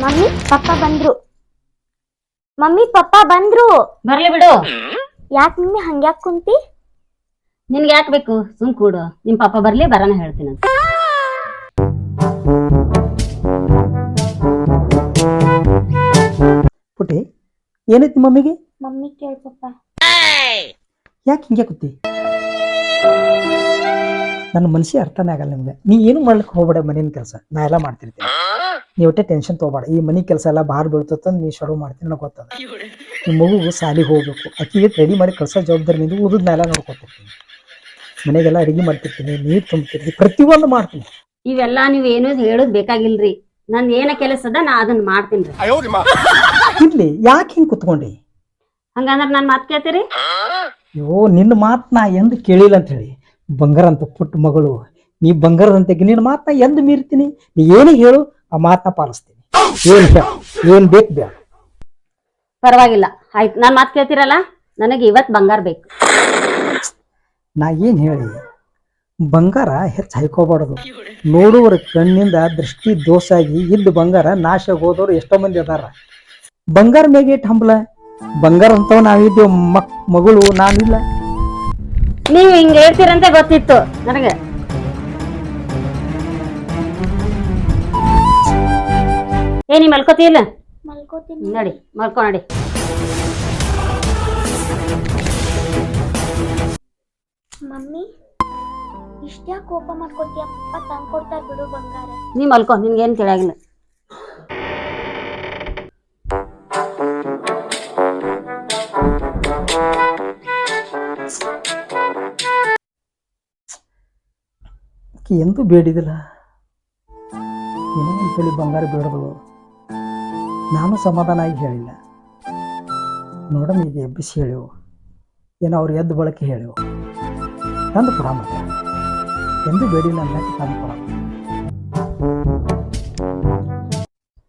Mummy papa ಬಂದ್ರು. Mummy papa ಬಂದ್ರು. ಬರ್ಲಿ ಬಿಡು. ಯಾಕೆ ಮಮ್ಮಿ ಹಂಗ್ಯಾಕ್ ಕುಂತಿ? ನಿನ್ಗೆ ಯಾಕೆ ಬೇಕು? ಸುಮ್ ಕೂಡು. ನಿಮ್ ಪಾಪ ಬರ್ಲಿ, ಬರಾನ ಹೇಳ್ತೀನಿ. ಪುಟಿ ಏನೈತಿ ಮಮ್ಮಿಗೆ? ಮಮ್ಮಿ ಕೇಳ್ ಪಪ್ಪ. ಯಾಕೆ ಹಿಂಗೆ ಕೂತಿ? ನನ್ನ ಮನಸ್ಸಿಗೆ ಅರ್ಥನೇ ಆಗಲ್ಲ ನಿಮ್ಗೆ. ನೀ ಏನು ಮಾಡ್ಲಿಕ್ಕೆ ಹೋಗ್ಬೇಡ, ಮನೇನ ಕೆಲಸ ನಾ ಎಲ್ಲ ಮಾಡ್ತಿರ್ತೀನಿ. ನೀವು ಒಟ್ಟೆ ಟೆನ್ಷನ್ ತೊಗೋಬೇಡ. ಈ ಮನೆ ಕೆಲಸ ಎಲ್ಲ ಬಾರ್ ಬೀಳ್ತಂದು ನೀ ಶುರು ಮಾಡ್ತೀನಿ ನನಗೆ ಗೊತ್ತದ. ನಿಮ್ಮ ಮಗುವು ಸಾಲಿಗೆ ಹೋಗ್ಬೇಕು, ಅಕ್ಕಿಗೆ ರೆಡಿ ಮಾಡಿ ಕಳ್ಸೋ ಜವಾಬ್ದಾರಿ ನಿಂದು. ಉಳಿದ ನಾ ಎಲ್ಲ ನೋಡ್ಕೊತಿರ್ತೀನಿ. ಮನೆಗೆಲ್ಲ ಅಡಿಗೆ ಮಾಡ್ತಿರ್ತೀನಿ, ನೀರು ತುಂಬ್ತಿರ್ತೀನಿ, ಪ್ರತಿಯೊಂದು ಮಾಡ್ತೀನಿ. ಇವೆಲ್ಲ ನೀವ್ ಏನು ಹೇಳೋದ್ ಬೇಕಾಗಿಲ್ರಿ. ನನ್ ಏನ ಕೆಲಸ ಅದ ನಾ ಅದನ್ನ ಮಾಡ್ತೀನಿ. ಇರ್ಲಿ, ಯಾಕೆ ಹಿಂಗೆ ಕುತ್ಕೊಂಡಿ? ಹಂಗಂದ್ರ ನಾನ್ ಮಾತ್ ಕೇಳ್ತೀರಿ? ಅಯ್ಯೋ, ನಿನ್ನ ಮಾತು ನಾ ಎಂದು ಕೇಳಿಲ್ಲ ಅಂತ ಹೇಳಿ. ಬಂಗಾರ ಅಂತ ಪುಟ್ಟ ಮಗಳು, ನೀ ಬಂಗಾರದಂತೆ ನಿನ್ನ ಮಾತು ನಾ ಎಂದು ಮೀರ್ತೀನಿ. ನೀ ಏನು ಹೇಳು ಆ ಮಾತನ್ನ ಪಾಲಿಸ್ತೀನಿ. ಏನ್ ಬೇಕು ಬೇಡ ಪರವಾಗಿಲ್ಲ, ಆಯ್ತು. ನಾನ್ ಮಾತ್ ಕೇಳ್ತೀರಲ್ಲ, ನನಗೆ ಇವತ್ ಬಂಗಾರ ಬೇಕು. ನಾ ಏನ್ ಹೇಳಿ, ಬಂಗಾರ ಹೆಚ್ಚು ಹಾಯ್ಕೋಬಾರ್ದು. ನೋಡುವರ ಕಣ್ಣಿಂದ ದೃಷ್ಟಿ ದೋಷ ಆಗಿ ಇದ್ದ ಬಂಗಾರ ನಾಶ ಹೋದವ್ರು ಎಷ್ಟೋ ಮಂದಿ ಅದಾರ. ಬಂಗಾರ ಮೇಗೆ ಇಟ್ಟು ಹಂಬಲ. ಬಂಗಾರ ಅಂತವ ನಾವಿದ್ದೇವ್, ಮಗಳು ನಾನಿಲ್ಲ. ನೀವ್ ಹಿಂಗ ಹೇಳ್ತೀರಂತ ಗೊತ್ತಿತ್ತು ನನಗೆ. ನೀ ಮಲ್ಕೋತಿಲ್ಲ? ಮಲ್ಕೋತೀನಿ. ನಡಿ ಮಲ್ಕೊ ನಡಿ. ಮಮ್ಮಿ ಇಷ್ಟ್ಯಾಕ್ ಕೋಪ ಮಾಡ್ಕೊತೀಯ? ಪಪ್ಪ ತಂದ್ಕೊಡ್ತಾರ ಬಿಡು ಬಂಗಾರ. ನೀ ಮಲ್ಕೊ, ನಿನ್ಗೇನ್ ತಿಳಿಯಾಗಿಲ್ಲ. ಎಂದೂ ಬೇಡಿದಿಲ್ಲ, ಏನೋ ಒಂದ್ಸಲಿ ಬಂಗಾರ ಬೇಡದಳು. ನಾನು ಸಮಾಧಾನ ಆಗಿ ಹೇಳಿಲ್ಲ. ನೋಡಮ್ ಈಗ ಎಬ್ಬಿಸಿ ಹೇಳೆವು, ಏನೋ ಅವ್ರು ಎದ್ದು ಬಳಕೆ ಹೇಳೆವು. ತಂದು ಕೊಡ ಮತ್ತೆ. ಎಂದೂ ಬೇಡಿಲ್ಲ ಅನ್ನಕ್ಕೆ ತಂದು ಕೊಡ.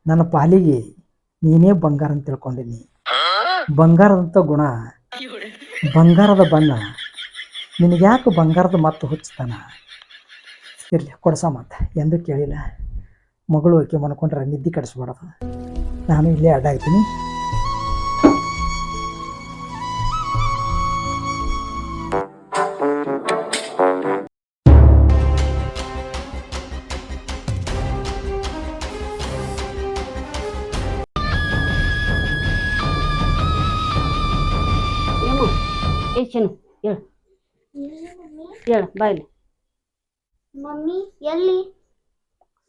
ನನ್ನ ಪಾಲಿಗೆ ನೀನೇ ಬಂಗಾರ ಅಂತ ತಿಳ್ಕೊಂಡಿನಿ. ಬಂಗಾರದಂಥ ಗುಣ, ಬಂಗಾರದ ಬಣ್ಣ, ನಿನಗ್ಯಾಕೆ ಬಂಗಾರದ ಮತ್ತು ಹುಚ್ಚತಾನ? ಇರಲಿ, ಕೊಡ್ಸ ಮತ್ತೆ. ಎಂದೂ ಕೇಳಿಲ್ಲ. ಮಗಳು ಆಕೆ ಮನ್ಕೊಂಡ್ರೆ ನಿದ್ದೆ ಕಡಿಸ್ಬಿಡೋದು. ನಾನು ಇಲ್ಲೇ ಅಡ್ಡಾಗ್ತೀನಿ. ಚಿನ್ನು ಹೇಳು, ಹೇಳು ಬಾಯ್ಲಿ. ಮಮ್ಮಿ ಎಲ್ಲಿ?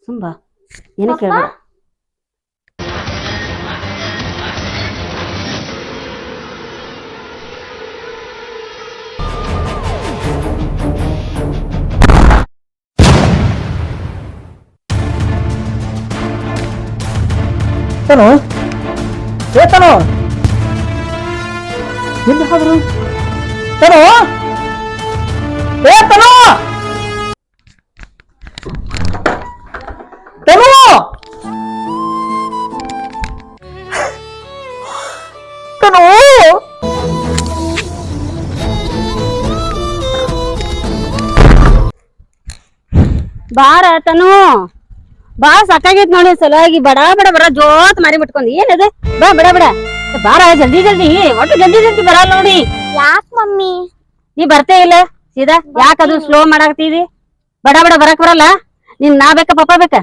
ಸುಂಬಾ ಏನ ಕೇಳ್ಬೇಡ. ತನೋ ಏತನೋ ಎಲ್ಲಿ ಹೋದ್ರು? ತನೋ ಏತನೋ ತನೋ ತನೋ ಬಾರ ತನು ಬಾ. ಸಾಕಾಗೈತ್ ನೋಡಿ ಸಲುವಾಗಿ. ಬಡ ಬಡ ಬಡ ಜೋತ್ ಮಾರಿ ಬಿಟ್ಕೊಂಡ್ ಏನದ? ಬಾ ಬಡ ಬಡ ಬಾರ, ಜಲ್ದಿ ಜಲ್ದಿ. ಒಟ್ಟು ಜಲ್ದಿ ಜಲ್ದಿ ಬರಲ್ಲ ನೋಡಿ. ಯಾಕ್ ಮಮ್ಮಿ? ನೀ ಬರ್ತೇ ಇಲ್ಲ ಸೀದಾ? ಯಾಕದು ಸ್ಲೋ ಮಾಡಾಕತ್ತೀವಿ? ಬಡ ಬಡ ಬರಕ್ ಬರಲ್ಲ? ನಿನ್ ನಾ ಬೇಕಾ ಪಪ್ಪ ಬೇಕಾ?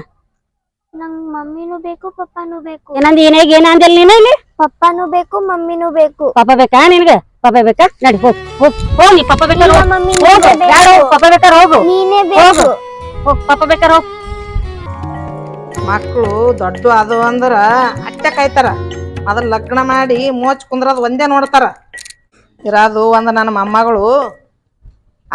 ನಂಗ್ ಮಮ್ಮಿನೂ ಬೇಕು ಪಪ್ಪಾನೂ ಬೇಕು. ಏನಂದ ಏನ ಅಂದಲ್ ನೀನ ಇಲ್ಲಿ? ಪಪ್ಪಾನೂ ಬೇಕು ಮಮ್ಮಿನೂ ಬೇಕು. ಪಪ್ಪ ಬೇಕಾ ನಿನ್ಗ? ಪಪ್ಪ ಬೇಕಾ? ನಡಿ ಹೋಗ್ ಹೋಗ್ ಹೋಗ್. ನೀ ಪಪ್ಪ ಬೇಕಾ? ಮಮ್ಮಿ ಪಪ್ಪ ಬೇಕಾ? ಹೋಗು. ನೀನೇ ಬೇಕು. ಹೋಗ್ ಪಪ್ಪ ಬೇಕಾ? ಹೋಗ್. ಮಕ್ಕಳು ದೊಡ್ಡ ಅದು ಅಂದ್ರ ಅಟ್ಟೆ ಕಾಯ್ತಾರ. ಅದ್ರ ಲಗ್ನ ಮಾಡಿ ಮೋಚ್ ಕುಂದ್ರದ್ ಒಂದೇ ನೋಡ್ತಾರ. ಇರೋದು ಒಂದು ನನ್ನ ಮೊಮ್ಮಗಳು.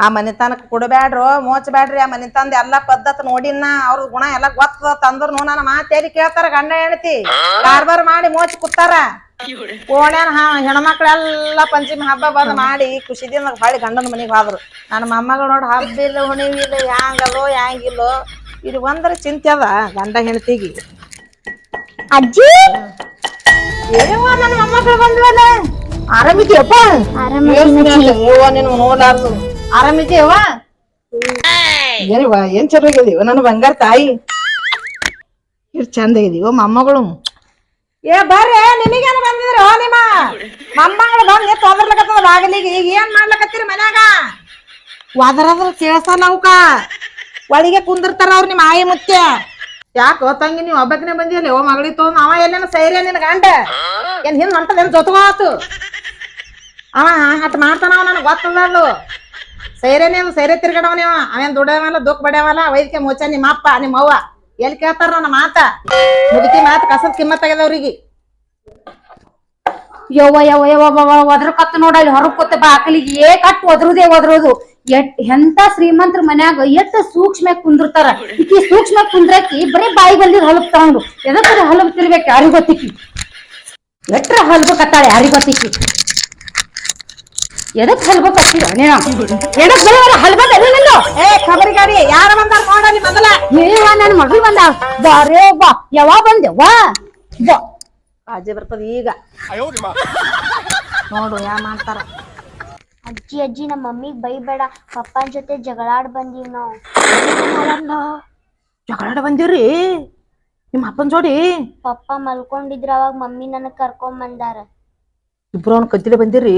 ಆ ಮನಿತನಕ ಕೊಡಬ್ಯಾಡ್ರು, ಮೋಚಬ್ಯಾಡ್ರಿ. ಆ ಮನಿತಂದ ಎಲ್ಲಾ ಪದ್ಧತಿ ನೋಡಿನ, ಅವ್ರ ಗುಣ ಎಲ್ಲ ಗೊತ್ತ ತಂದ್ರು ನನ್ನ ಮಾತೇರಿ ಕೇಳ್ತಾರ. ಗಂಡ ಹೆಂಡತಿ ಕಾರ್ಬಾರ್ ಮಾಡಿ ಮೋಚ್ ಕೂತಾರ. ಓಣ್ಯಾನ ಹೆಣ್ಮಕ್ಳೆಲ್ಲಾ ಪಂಚಮಿ ಹಬ್ಬ ಬಂದ್ ಮಾಡಿ ಖುಷಿದಿಂದ ಹೊಳ್ಳಿ ಗಂಡನ ಮನಿಗ್ ಹೋದ್ರು. ನನ್ನ ಮೊಮ್ಮಗಳು ನೋಡಿ ಹಬ್ಬಿಲ್ಲ ಹುಣಿವಿಲ್ಲ, ಹ್ಯಾಂಗದೋ ಹ್ಯಾಂಗಿಲ್ಲೋ. ಇದು ಒಂದ್ರ ಚಿಂತೆ ಅದ ಗಂಡ ಹೆಂಡತಿಗೆ. ಅಜ್ಜಿ ಏವ ನನ್ನ ಮೊಮ್ಮಗಳು ಬಂದ್ವಲ್ಲ. ಆರಾಮಿದ್ಯಪ್ಪ? ನಿನ್ ನೋಡ್ಲಾರ್ದು ಆರಾಮಿದ್ಯವ? ಏನ್ ಚಲೋ ಆಗಿದೀವ ನನ್ನ ಬಂಗಾರ ತಾಯಿ. ಎಷ್ಟು ಚಂದ ಆಗಿದೀವ ಮೊಮ್ಮಗಳು. ಏ ಬರ್ರಿ ನಿಮಗೇನು ಬಂದಿದ್ರಿ ನಿಮ್ಮ ಮೊಮ್ಮಗಳು ಬಂದು ತೊಂದರ್ಲಕತ್ತದ ಬಾಗಿಲಿಗೆ ಈಗ ಏನ್ ಮಾಡ್ಲಕತ್ತೀರಿ ಮನ್ಯಾಗ ಒದರದ್ರ ಕೇಳ್ಸಲ್ಲ ಅವಕ ಒಳಗೆ ಕುಂದಿರ್ತಾರ ಅವ್ರ ನಿಮ್ಮ ಆಯಿ ಮುತ್ಯ ಯಾಕೋ ತಂಗಿ ನೀವು ಒಬ್ಬಕಿನೇ ಬಂದಿಲ್ಲ ಓ ಮಗಳಿಗೆ ತೊಗೊಂಡ್ ಅವ ಎಲ್ಲೇನ ಸೈರ್ಯ ನಿನ್ ಗಂಡ ಏನ್ ಹಿಂದ್ ಹೊಂಟದೇನ್ ಜೊತೆಗೋತು ಅವ ಹಟ್ ಮಾಡ್ತಾನ ಅವ ನನಗೆ ಗೊತ್ತದ ಸೈರ್ಯನೇ ಸೈರ್ಯ ತಿರ್ಗಡವನೇ ಅವೇನ್ ದುಡ್ಡವಲ್ಲ ದುಃಖ ಬಡ್ಯಾವಲ್ಲ ವೈದ್ಯಕ್ಕೆ ಮುಚ್ಚ ನಿಮ್ಮ ಅಪ್ಪ ನಿಮ್ಮ ಅವ್ವ ಎಲ್ಲಿ ಕೇಳ್ತಾರ ನನ್ನ ಮಾತ ಮುದುಕಿ ಮಾತು ಕಸದ ಕಿಮ್ಮತ್ ತೆಗೆದವ್ರಿಗೆ ಯವ್ವ ಯವ್ವ ಯವ್ವ ಒದ್ರಕತ್ತ ನೋಡ ಇಲ್ಲಿ ಹೊರಗ್ ಕೂತ ಬಾಕಲಿಗೆ ಕಟ್ ಒದ್ರುದು ಎಂತ ಶ್ರೀಮಂತರ ಮನ್ಯಾಗ ಎಷ್ಟ ಸೂಕ್ಷ್ಮ ಕುಂದಿರ್ತಾರ ಈಕಿ ಸೂಕ್ಷ್ಮ ಕುಂದ್ರಕಿ ಬರೀ ಬಾಯಿ ಬಂದಿದ್ ಹೊಲಕ್ ತಗೊಂಡು ಎದಕ್ಕರ ಹೊಲಕ್ ತಿರ್ಬೇಕು ಯಾರಿಗ್ ಗೊತ್ತಿಕ್ಕಿ ಎಟ್ರ ಹಲ್ಬೇಕತ್ತಾಳೆ ಯಾರಿಗ್ ಗೊತ್ತಿಕ್ಕಿ ಎದಕ್ ಹಲ್ಬೇಕತ್ತೀರ ಎದಕ್ ಹಲ್ಬೇಕ ಏ ಖಬರಿ ಗಾಡಿ ಯಾರ ಬಂದಾರ ನೋಡಲಿ ಮೊದಲ ನನ್ ಮಗಳು ಬಂದ ಬಾರೇ ಬಾ ಯಾವಾಗ ಬಂದೆವ್ವಾ ಬಾ ಅಜ್ಜಿ ಬರ್ತದ ಈಗ ನೋಡು ಯಾ ಮಾಡ್ತಾರ ಅಜ್ಜಿ ಅಜ್ಜಿ ನಮ್ಮ ಮಮ್ಮಿಗ್ ಬೈಬೇಡ ಪಪ್ಪನ್ ಜೊತೆ ಜಗಳಾಡ್ ಬಂದೀವ್ ನಾವು. ಜಗಳಾಡ ಬಂದಿವ್ರಿ ನಿಮ್ಮ ಅಪ್ಪನ ಜೋಡಿ ಪಪ್ಪ ಮಲ್ಕೊಂಡಿದ್ರ ಅವಾಗ ಮಮ್ಮಿ ನನಗ್ ಕರ್ಕೊಂಡ್ ಬಂದಾರ. ಇಬ್ರು ಅವ್ನ ಕತ್ತಿಲೆ ಬಂದಿರಿ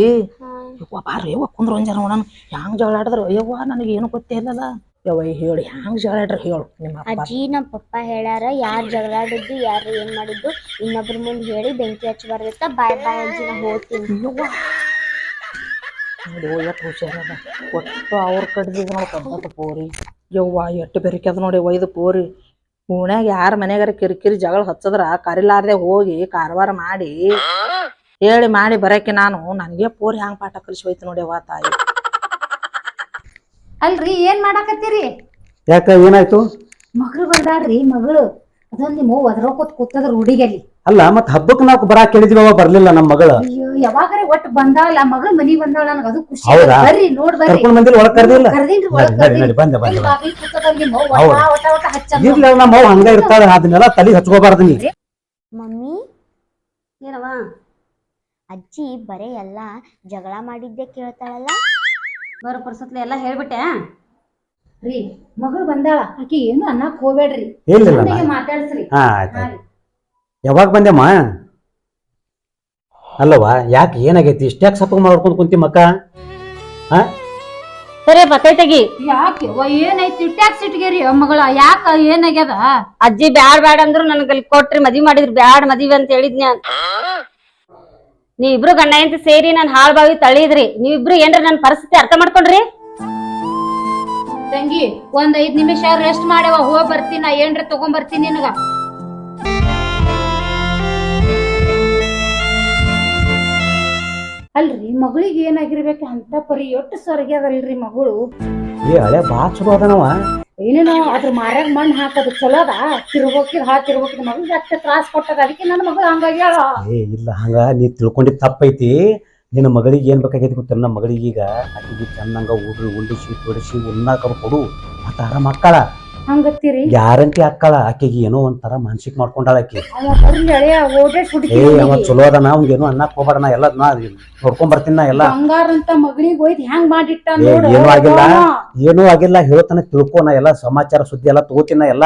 ಯವ್ವ ಬಾರ್ರಿ ಯವ್ವ ಕುಂದ್ರ ಒಂದ್ ಜನ ನೋಡೋಣ ಹ್ಯಾಂಗ ಜಗಳಾಡಿದ್ರು ಯವ್ವ ನನಗೆ ಏನು ಗೊತ್ತೇ ಇಲ್ಲಲ್ಲ ಯವ್ವ ಹೇಳಿ ಹ್ಯಾಂಗ ಜಗಳಾಡ್ರಿ ಹೇಳು ನಿಮ್ಮ ಅಪ್ಪ. ಅಜ್ಜಿ ನಮ್ಮ ಪಪ್ಪ ಹೇಳ್ಯಾರ ಯಾರ್ ಜಗಳಾಡಿದ್ದು ಯಾರು ಏನ್ ಮಾಡಿದ್ದು ಇನ್ನೊಬ್ರ ಮುಂದ್ ಹೇಳಿ ಬೆಂಕಿ ಹಚ್ಚಬಾರ್ದತ್ತ ಬಾಯ್ ಬಾಯ್ ಅಜ್ಜಿ ನಾ ಹೋಗ್ತೀನಿ. ನೋಡಿ ಎಷ್ಟು ಹುಷಾರದ ಒಟ್ಟು ಅವ್ರ ಕಡ್ದಿದ್ ನೋಡಿ ಪದ್ಧತಿ ಪೋರಿ ಯವ್ವ ಎಷ್ಟು ಬೆರಿಕೆ ಅದ ನೋಡಿ ಒಯ್ದು ಪೋರಿ ಓಣ್ಯಾಗ ಯಾರ ಮನೆಗಾರ ಕಿರಿಕಿರಿ ಜಗಳ ಹಚ್ಚದ್ರ ಕರಿಲಾರ್ದೆ ಹೋಗಿ ಕಾರವಾರ ಮಾಡಿ ಹೇಳಿ ಮಾಡಿ ಬರಕ್ಕೆ ನನಗೆ ಪೋರಿ ಹ್ಯಾಂಗ ಪಾಠ ಕಲಿಸಿ ಹೋಯ್ತು ನೋಡಿ ಅವ್ವ ತಾಯಿ. ಅಲ್ರಿ ಏನ್ ಮಾಡಾಕತ್ತೀರಿ? ಯಾಕ ಏನಾಯ್ತು? ಮಗಳು ಬಂದಾಳ್ರಿ ಮಗಳು ಅದೊಂದ್ ನಿಮ್ಮ ಒದ್ರೋಕೋತ್ ಕೂತದ್ರ ಹುಡುಗಲ್ಲಿ. ಅಲ್ಲ ಮತ್ ಹಬ್ಬಕ್ ನಾವು ಬರಾಕ್ ಹೇಳಿದ್ವಿ ಅವ ಬರ್ಲಿಲ್ಲ ನಮ್ಮ ಮಗಳ. ಅಯ್ಯೋ ಯಾವಾಗಾರ ಒಟ್ಟು ಬಂದಾಳ ಮಗಳು ಮನಿ ಬಂದಾಳ ನನಗ ಅದು ಖುಷಿ. ಹೌದಾ? ಬರ್ರಿ ನೋಡ್ ಬರ್ರಿ. ಕರ್ಕೊಂಡ್ ಬಂದಿಲ್ಲ ಒಳಗ್ ಕರ್ದಿಲ್ಲ? ಕರ್ದಿನ್ರಿ ಒಳಗ್ ನಡಿ ಬಂದೆ ಬಂದೆ. ಬಾಗಿಲ್ ಕೂತದಲ್ ನಿಮ್ಮ ಒಟ ಹಚ್ಚ ಇರ್ಲಿ ನಮ್ಮ ಅವ್ವ ಹಂಗ ಇರ್ತಾಳ ಅದನ್ನೆಲ್ಲ ತಲೆ ಹಚ್ಕೋಬಾರ್ದು ನೀ. ಮಮ್ಮಿ ಏನವ ಅಜ್ಜಿ ಬರೇ ಎಲ್ಲಾ ಜಗಳ ಮಾಡಿದ್ದೆ ಕೇಳ್ತಾಳಲ್ಲ. ಬರೋ ಪರ್ಸತ್ಲೆ ಎಲ್ಲಾ ಹೇಳ್ಬಿಟ್ಟೆ ರೀ. ಮಗಳು ಬಂದಾಳ ಆಕಿ ಏನು ಅನ್ನಕ್ ಹೋಗ್ಬೇಡ್ರಿ. ಇಲ್ಲ ಮಾತಾಡ್ಸ್ರಿ. ಹಾ ಆಯ್ತು. ಯಾವಾಗ ಬಂದೆಮ್ಮ? ಅಲ್ಲವಾ ಯಾಕೆ ಏನಾಗೈತಿ ಇಷ್ಟ್ಯಾಕ್ ಸಪ್ಪ ಮಾಡ್ಕೊಂಡ್ ಕುಂತಿ ಮಕ್ಕ? ಹಾ ಸರಿ ಬತ್ತೈತೆಗಿ ಯಾಕೆ ಏನೈತಿ ಟ್ಯಾಕ್ ಸಿಟ್ಗೇರಿ ಮಗಳ ಯಾಕ ಏನಾಗ್ಯದ? ಅಜ್ಜಿ ಬ್ಯಾಡ್ ಬ್ಯಾಡ್ ಅಂದ್ರು ನನ್ಗ ಅಲ್ಲಿ ಕೊಟ್ರಿ ಮದ್ವಿ ಮಾಡಿದ್ರಿ ಬ್ಯಾಡ್ ಮದ್ವಿ ಅಂತ ಹೇಳಿದ್ನಿ. ನೀವಿಬ್ರು ಗಂಡ ಅಂತ ಸೇರಿ ನನ್ ಹಾಳ್ ಬಾವಿ ತಳಿದ್ರಿ. ನೀವಿಬ್ರು ಏನ್ರ ನನ್ ಪರಿಸ್ಥಿತಿ ಅರ್ಥ ಮಾಡ್ಕೊಂಡ್ರಿ? ತಂಗಿ ಒಂದ್ 5 ನಿಮಿಷ ರೆಸ್ಟ್ ಮಾಡ್ಯವ ಹೋಗ್ ಬರ್ತೀನಿ ನಾ ಏನ್ರ ತಗೊಂಡ್ ಬರ್ತೀನಿ ನಿನಗ. ಅಲ್ರಿ ಮಗಳಿಗೆ ಏನಾಗಿರ್ಬೇಕ ಅಂತ ಪರಿ ಒಟ್ಟು ಸ್ವರ್ಗ್ಯದಲ್ರಿ ಮಗಳು. ಏ ಹಳೆ ಬಾ ಚಲೋ ಅದನವ. ಏನೇನೋ ಅದ್ರ ಮಾರ್ಯಾಗ ಮಣ್ಣು ಹಾಕೋದು ಚಲೋ ಅದ. ತಿರ್ಬೋಕಿದ್ ತಿರ್ಬೋಕಿದ್ ಮಗಳಿಗೆ ಅಷ್ಟೇ ತ್ರಾಸ ಕೊಟ್ಟದ. ಅದಕ್ಕೆ ನನ್ನ ಮಗಳು ಹಂಗಾಗ್ಯಾಳ. ಏ ಇಲ್ಲ ಹಂಗ ನೀ ತಿಳ್ಕೊಂಡಿದ್ ತಪ್ಪೈತಿ. ನಿನ್ನ ಮಗಳಿಗೆ ಏನ್ ಬೇಕಾಗೈತಿ ಗೊತ್ತ? ನಮ್ಮ ಮಗಳಿಗೆ ಈಗ ಆಕಿಗೆ ಚಂದಂಗ ಉಂಡಿಸಿ ತೊಡಿಸಿ ಉಣ್ಣಾಕ ಕೊಡು ಮತ್ತ ಆರಾಮ ಅಕ್ಕಳ ಹಂಗತ್ತೀರಿ ಗ್ಯಾರಂಟಿ ಅಕ್ಕಳ. ಆಕೆಗೆ ಏನೋ ಒಂಥರ ಮಾನಸಿಕ ಮಾಡ್ಕೊಂಡಾಳ ಆಕಿ. ಏ ಅವ ಚಲೋ ಅದ ನಾ ಅವ್ಗೇನು ಅನ್ನಕ್ ಹೋಗ್ಬೇಡ. ನಾ ಎಲ್ಲ ನೋಡ್ಕೊಂಡ್ ಬರ್ತೀನಿ ನಾ ಎಲ್ಲ. ಬಂಗಾರ ಅಂತ ಮಗಳಿಗೆ ಹೋಯ್ತು ಹೆಂಗ್ ಮಾಡಿಟ್ಟ ಏನೂ ಆಗಿಲ್ಲ ಏನೂ ಆಗಿಲ್ಲ ಹೇಳ್ತಾನೆ ತಿಳ್ಕೊ. ನಾ ಎಲ್ಲ ಸಮಾಚಾರ ಸುದ್ದಿ ಎಲ್ಲ ತಗೋತೀನ ಎಲ್ಲ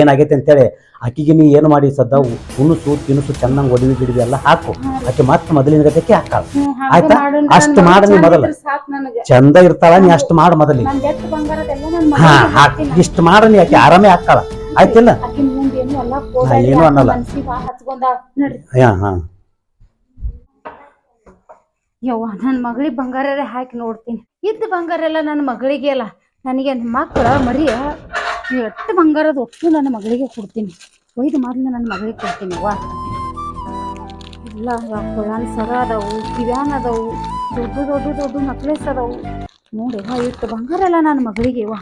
ಏನಾಗೈತಿ ಅಂತೇಳಿ. ಆಕಿಗೆ ನೀ ಏನು ಮಾಡಿ ಸದ್ದ ಉಣಸು ತಿನ್ಸು ಚೆನ್ನಾಗಿ ಒಡವಿ ಗಿಡವಿ ಎಲ್ಲ ಹಾಕು. ಆಕೆ ಮತ್ತೆ ಮೊದಲಿನ ಗತಿಗೆ ಹಾಕಾಳ ಆಯ್ತಾ? ಅಷ್ಟು ಮಾಡ ನೀ ಮೊದಲ ಚಂದ ಇರ್ತಾಳ. ನೀ ಅಷ್ಟು ಮಾಡ ಮೊದಲಿ. ಹಾ ಹಾಕಿ ಇಷ್ಟು ಮಾಡ ನೀ ಆಕೆ ಆರಾಮೇ ಹಾಕಾಳ ಆಯ್ತಿಲ್ಲ? ಏನು ಅನ್ನಲ್ಲ. ಹಾ ಯವ್ವ ನನ್ ಮಗಳಿಗೆ ಬಂಗಾರ ಹಾಕಿ ನೋಡ್ತೀನಿ. ಇದ್ದ ಬಂಗಾರ ಎಲ್ಲ ನನ್ನ ಮಗಳಿಗೆ ಅಲ್ಲ ನನಗೆ ಮಕ್ಕಳ ಮರಿಯ ಎಷ್ಟು ಬಂಗಾರದ ಒಟ್ಟು ನನ್ನ ಮಗಳಿಗೆ ಕೊಡ್ತೀನಿ. ಒಯ್ದು ಮೊದ್ಲು ನನ್ನ ಮಗಳಿಗೆ ಕೊಡ್ತೀನಿ. ಅವ್ವ ಇಲ್ಲ ಕೊಳಾನ್ ಸರ ಅದಾವು, ಕಿವ್ಯಾನ್ ಅದಾವು, ದೊಡ್ಡ ದೊಡ್ಡ ದೊಡ್ಡ ನಕ್ಲೆಸ್ ಅದಾವು ನೋಡಿ. ಇಟ್ಟು ಬಂಗಾರ ಎಲ್ಲ ನನ್ನ ಮಗಳಿಗೆ ಅವ್ವ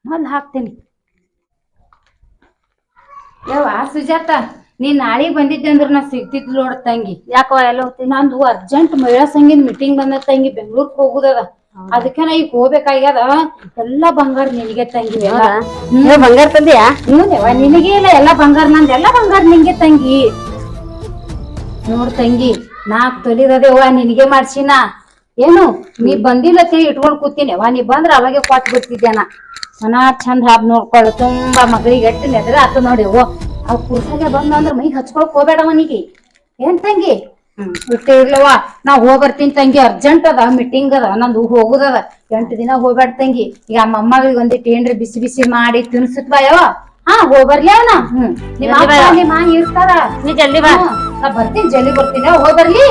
ಮೊದ್ಲು ಹಾಕ್ತೀನಿ. ಯವ್ವ ಸುಜಾತ ನೀನ್ ನಾಳೆಗೆ ಬಂದಿದ್ದೆ ಅಂದ್ರೆ ನಾ ಸಿಗ್ತಿದ್ ನೋಡ ತಂಗಿ. ಯಾಕವ ಎಲ್ಲ ಹೋಗ್ತೀನಿ? ನಂದು ಅರ್ಜೆಂಟ್ ಮಹಿಳಾ ಸಂಘದ ಮೀಟಿಂಗ್ ಬಂದ ತಂಗಿ, ಬೆಂಗ್ಳೂರ್ಗ್ ಹೋಗುದದ. ಅದಕ್ಕೆ ನಾ ಈಗ ಹೋಗ್ಬೇಕಾಗ್ಯದ. ಎಲ್ಲಾ ಬಂಗಾರ ನಿನಗೆ ತಂಗಿ. ಬಂಗಾರ ತಂದಿಯಾ? ಹ್ಞೂವ ನಿನಗೆ ಇಲ್ಲ ಎಲ್ಲಾ ಬಂಗಾರ. ನಂದು ಎಲ್ಲಾ ಬಂಗಾರ ನಿಂಗೆ ತಂಗಿ. ನೋಡ್ ತಂಗಿ 4 ತೊಲಿದದೇವ ನಿನಗೆ ಮಾಡ್ಸಿನ. ಏನು ನೀ ಬಂದಿಲ್ಲ ತಿಳಿ ಇಟ್ಕೊಂಡ್ ಕೂತೀನಿ. ನೀ ಬಂದ್ರ ಅವಾಗೆ ಕೊಟ್ಟು ಬಿಡ್ತಿದ್ದೇನ. ಮನ ಚಂದ ಹಾಬ್ ನೋಡ್ಕೊಳ್ಳು. ತುಂಬಾ ಮಗಳಿಗೆ ಎಟ್ಟು ನೆದ್ರ ಆತು ನೋಡಿ. ಅವ್ ಕುರ್ಸಾಗೆ ಬಂದ ಅಂದ್ರ ಮೈ ಹಚ್ಕೊಳಕ್ ಹೋಗ್ಬೇಡ ಅವನಿಗೆ ಏನ್ ತಂಗಿ ಬಿಟ್ಟೆ ಇರ್ಲವ ನಾ ಹೋಗ್ಬರ್ತೀನಿ ತಂಗಿ ಅರ್ಜೆಂಟ್ ಅದ ಮೀಟಿಂಗ್ ಅದ ನಂದು ಹೋಗುದದ 8 ದಿನ ಹೋಗ್ಬೇಡ ತಂಗಿ ಈಗ ನಮ್ಮ ಅಮ್ಮಗಳಿಗೆ ಒಂದಿಟ್ಟು ಏನ್ರಿ ಬಿಸಿ ಬಿಸಿ ಮಾಡಿ ತಿನ್ಸತ್ ಬಾ ಯಾವ ಹಾ ಹೋಗ್ಬರ್ಲಿ ಅವನ ನಿಮ್ಮ ಅಪ್ಪ ನಿಮ್ಮ ಇರ್ತಾರ ನೀ ಜಲ್ದಿ ಬಾ ನಾ ಬರ್ತೀನಿ ಜಲ್ದಿ ಬರ್ತೀನಿ ಹೋಗ್ಬರ್ಲಿ